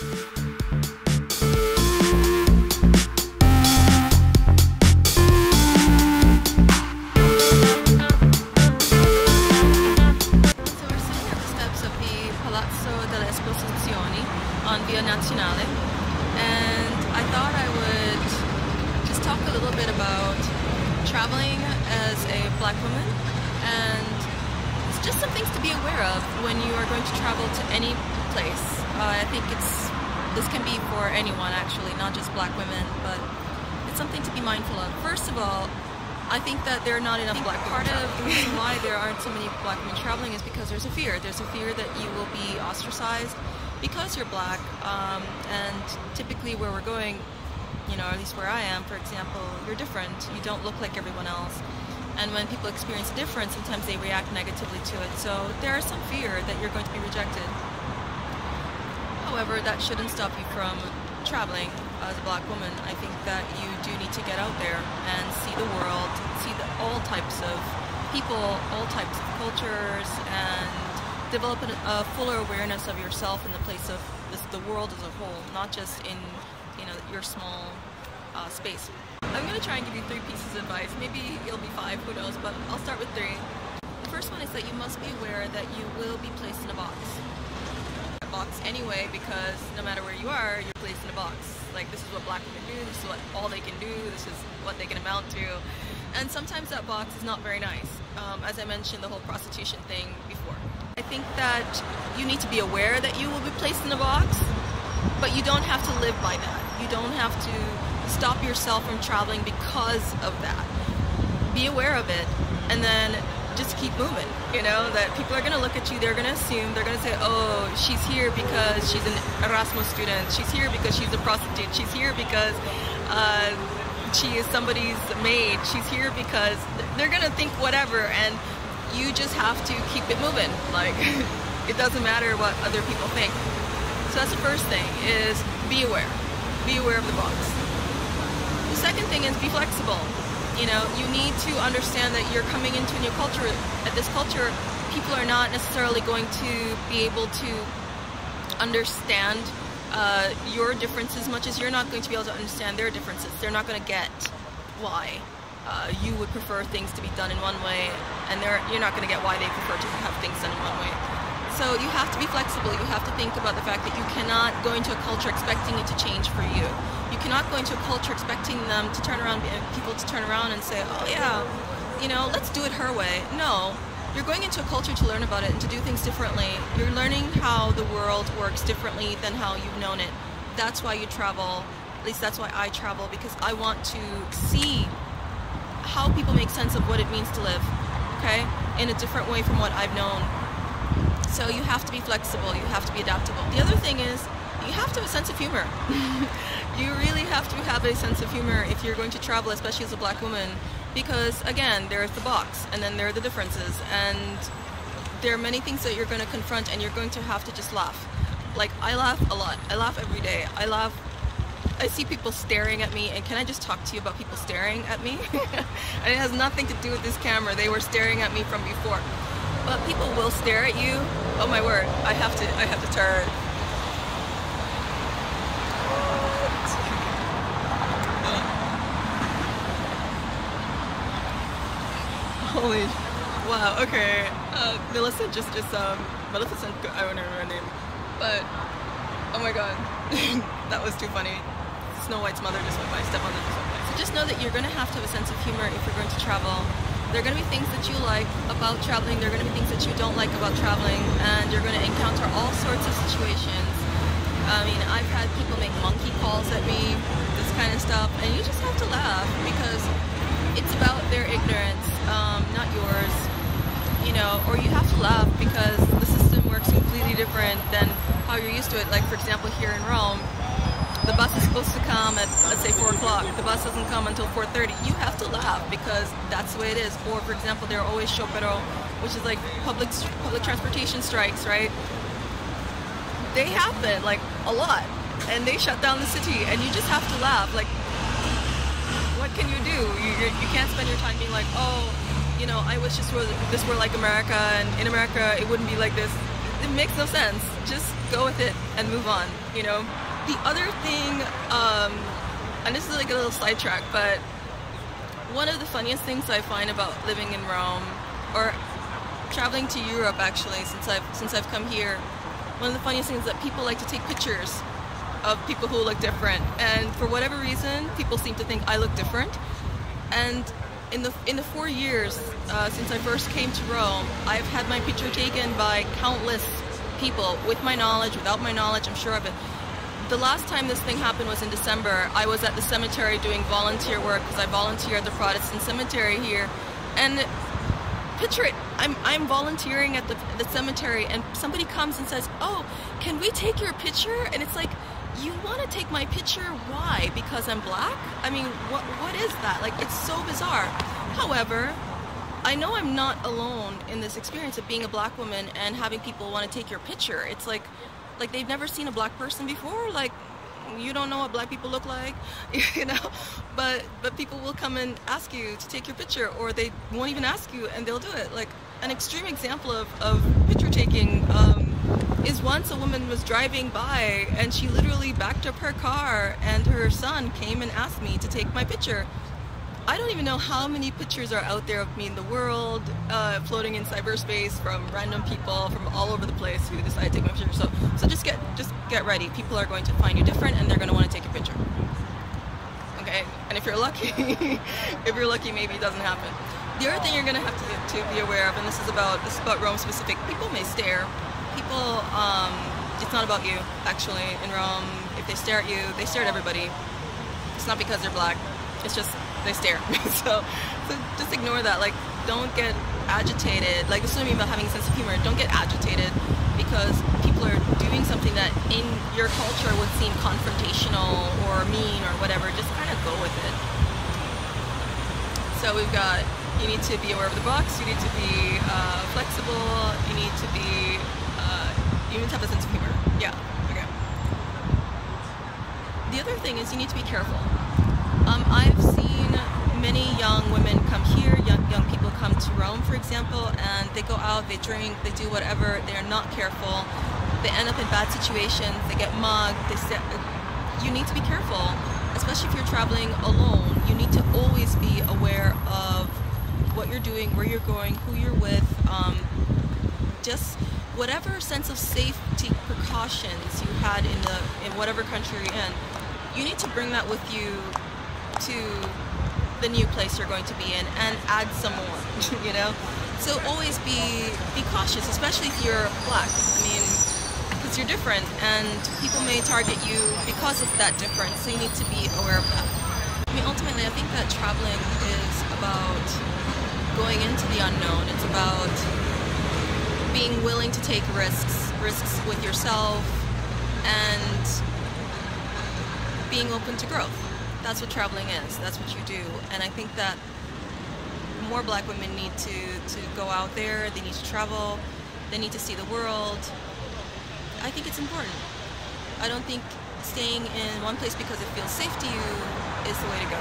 On Via Nazionale, and I thought I would just talk a little bit about traveling as a black woman, and it's just some things to be aware of when you are going to travel to any place. I think this can be for anyone actually, not just black women, but it's something to be mindful of. First of all, I think that there are not enough black women. Part of the reason why there aren't so many black women traveling is because there's a fear. There's a fear that you will be ostracized because you're black, and typically where we're going, you know, at least where I am, for example, you're different. You don't look like everyone else. And when people experience a difference, sometimes they react negatively to it. So there is some fear that you're going to be rejected. However, that shouldn't stop you from traveling as a black woman. I think that you do need to get out there and see the world, see all types of people, all types of cultures, and develop a fuller awareness of yourself in the place of the world as a whole, not just in, you know, your small space. I'm going to try and give you 3 pieces of advice. Maybe it'll be 5, who knows, but I'll start with 3. The first one is that you must be aware that you will be placed in a box. A box anyway, because no matter where you are, you're placed in a box. Like, this is what black women do, this is what all they can do, this is what they can amount to. And sometimes that box is not very nice. As I mentioned, the whole prostitution thing before. I think that you need to be aware that you will be placed in a box, but you don't have to live by that. You don't have to stop yourself from traveling because of that. Be aware of it, and then just keep moving. You know, that people are going to look at you, they're going to assume, they're going to say, oh, she's here because she's an Erasmus student, she's here because she's a prostitute, she's here because she is somebody's maid, she's here because they're going to think whatever, and you just have to keep it moving. Like, it doesn't matter what other people think. So that's the first thing, is be aware. Be aware of the box. The second thing is be flexible. You know, you need to understand that you're coming into a new culture. At this culture, people are not necessarily going to be able to understand your differences as much as you're not going to be able to understand their differences. They're not going to get why you would prefer things to be done in one way, and you're not going to get why they prefer to have things done in one way. So you have to be flexible. You have to think about the fact that you cannot go into a culture expecting it to change for you. You cannot go into a culture expecting them to turn around, people to turn around and say, oh yeah, you know, let's do it her way. No, you're going into a culture to learn about it and to do things differently. You're learning how the world works differently than how you've known it. That's why you travel. At least that's why I travel, because I want to see how people make sense of what it means to live, okay, in a different way from what I've known. So you have to be flexible, you have to be adaptable. The other thing is, you have to have a sense of humor. You really have to have a sense of humor if you're going to travel, especially as a black woman, because again, there's the box, and then there are the differences, and there are many things that you're going to confront, and you're going to have to just laugh. Like, I laugh a lot. I laugh every day. I see people staring at me, and can I just talk to you about people staring at me? And it has nothing to do with this camera. They were staring at me from before. But people will stare at you. Oh my word, I have to turn. Holy, wow, okay. Melissa Maleficent, I don't remember her name. But, oh my god, that was too funny. Snow White's mother just went by, step on that just went by. So just know that you're going to have a sense of humor if you're going to travel. There are going to be things that you like about traveling, there are going to be things that you don't like about traveling, and you're going to encounter all sorts of situations. I mean, I've had people make monkey calls at me, this kind of stuff, and you just have to laugh because it's about their ignorance, not yours, you know, or you have to laugh because the system works completely different than how you're used to it. Like, for example, here in Rome, the bus is supposed to come at, let's say, 4 o'clock. The bus doesn't come until 4:30. You have to laugh because that's the way it is. Or, for example, there are always sciopero, which is like public transportation strikes, right? They happen, like, a lot. And they shut down the city, and you just have to laugh. Like, what can you do? You can't spend your time being like, oh, you know, I wish this were like America, and in America it wouldn't be like this. it makes no sense. Just go with it and move on, you know? The other thing, and this is like a little sidetrack, but one of the funniest things I find about living in Rome, or traveling to Europe actually, since I've come here, one of the funniest things is that people like to take pictures of people who look different, and for whatever reason, people seem to think I look different. And in the 4 years since I first came to Rome, I've had my picture taken by countless people, with my knowledge, without my knowledge, I'm sure of it. The last time this thing happened was in December. I was at the cemetery doing volunteer work because I volunteer at the Protestant cemetery here, and picture it, I'm volunteering at the cemetery, and somebody comes and says, "Oh, can we take your picture?" And it's like, you want to take my picture? Why? Because I'm black? I mean, what is that? Like, it's so bizarre. However, I know I'm not alone in this experience of being a black woman and having people want to take your picture. It's like they've never seen a black person before. Like, you don't know what black people look like, you know, but people will come and ask you to take your picture, or they won't even ask you and they'll do it. Like, an extreme example of picture taking is once a woman was driving by and she literally backed up her car and her son came and asked me to take my picture. I don't even know how many pictures are out there of me in the world, floating in cyberspace from random people from all over the place who decide to take my picture. So just get ready. People are going to find you different, and they're going to want to take your picture. Okay, and if you're lucky, maybe it doesn't happen. The other thing you're going to have to be aware of, and this is about Rome specific. People may stare. People, it's not about you actually. In Rome, if they stare at you, they stare at everybody. It's not because they're black. It's just they stare. so just ignore that. Like, don't get agitated. Like, this is what I mean about having a sense of humor. Don't get agitated because people are doing something that in your culture would seem confrontational or mean or whatever. Just kind of go with it. So we've got, you need to be aware of the box. You need to be flexible. You need to be, you need to have a sense of humor. Yeah. Okay. The other thing is you need to be careful. I've seen many young women come here, young people come to Rome, for example, and they go out, they drink, they do whatever, they're not careful, they end up in bad situations, they get mugged, you need to be careful, especially if you're traveling alone. You need to always be aware of what you're doing, where you're going, who you're with, just whatever sense of safety precautions you had in whatever country you're in. You need to bring that with you to the new place you're going to be in and add some more, you know? So always be cautious, especially if you're black. I mean, because you're different and people may target you because of that difference, so you need to be aware of that. I mean, ultimately, I think that traveling is about going into the unknown. It's about being willing to take risks with yourself and being open to growth. That's what traveling is. That's what you do. And I think that more black women need to go out there. They need to travel. They need to see the world. I think it's important. I don't think staying in one place because it feels safe to you is the way to go.